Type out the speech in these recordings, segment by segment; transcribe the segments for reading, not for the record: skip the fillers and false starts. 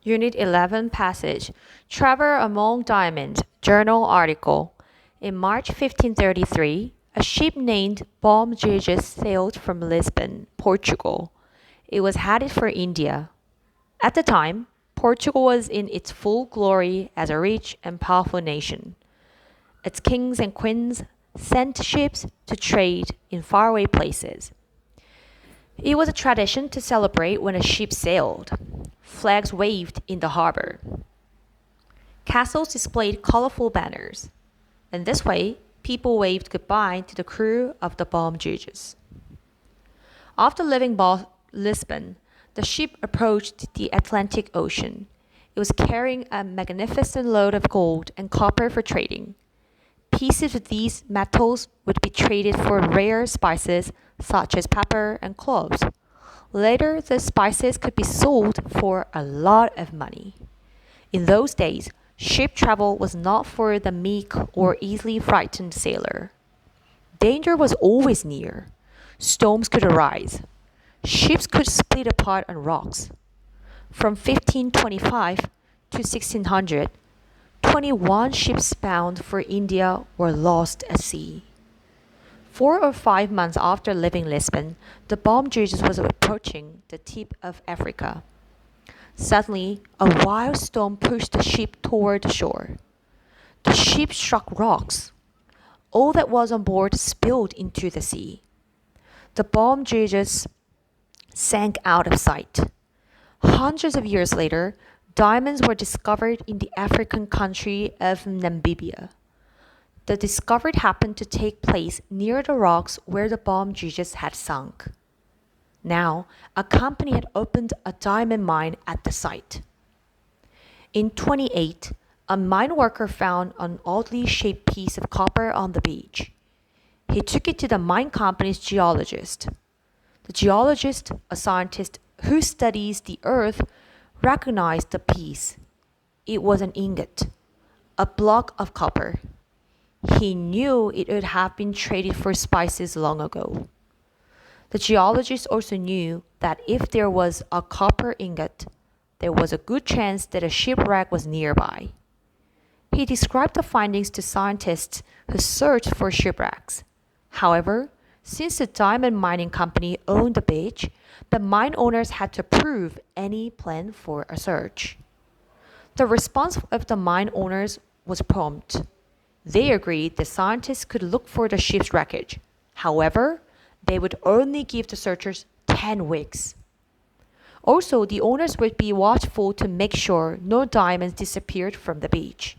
Unit 11 Passage Travel Among Diamonds Journal article. In March 1533, a ship named Bom Jesus sailed from Lisbon, Portugal. It was headed for India. At the time, Portugal was in its full glory as a rich and powerful nation. Its kings and queens sent ships to trade in faraway places. It was a tradition to celebrate when a ship sailed. Flags waved in the harbor. Castles displayed colorful banners. In this way, people waved goodbye to the crew of the Bom Jesus. After leaving Lisbon, the ship approached the Atlantic Ocean. It was carrying a magnificent load of gold and copper for trading. Pieces of these metals would be traded for rare spices such as pepper and cloves. Later, the spices could be sold for a lot of money. In those days, ship travel was not for the meek or easily frightened sailor. Danger was always near. Storms could arise. Ships could split apart on rocks. From 1525 to 1600, 21 ships bound for India were lost at sea. 4 or 5 months after leaving Lisbon, the Bom Jesus was approaching the tip of Africa. Suddenly, a wild storm pushed the ship toward the shore. The ship struck rocks. All that was on board spilled into the sea. The Bom Jesus sank out of sight. Hundreds of years later, diamonds were discovered in the African country of Namibia. The discovery happened to take place near the rocks where the Bom Jesus had sunk. Now, a company had opened a diamond mine at the site. In 28, a mine worker found an oddly shaped piece of copper on the beach. He took it to the mine company's geologist. The geologist, a scientist who studies the earth, recognized the piece. It was an ingot, a block of copper. He knew it would have been traded for spices long ago. The geologist also knew that if there was a copper ingot, there was a good chance that a shipwreck was nearby. He described the findings to scientists who searched for shipwrecks. However, since the diamond mining company owned the beach, the mine owners had to approve any plan for a search. The response of the mine owners was prompt. They agreed the scientists could look for the ship's wreckage. However, they would only give the searchers 10 weeks. Also, the owners would be watchful to make sure no diamonds disappeared from the beach.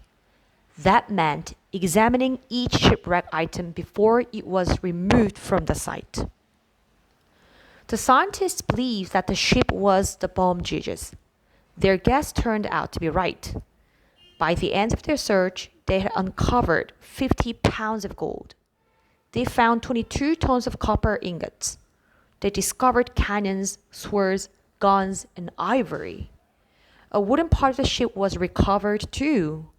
That meant examining each shipwreck item before it was removed from the site. The scientists believed that the ship was the Bom Jesus. Their guess turned out to be right. By the end of their search, they had uncovered 50 pounds of gold. They found 22 tons of copper ingots. They discovered cannons, swords, guns, and ivory. A wooden part of the ship was recovered too.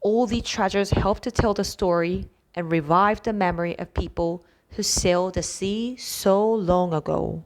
All these treasures helped to tell the story and revive the memory of people who sailed the sea so long ago.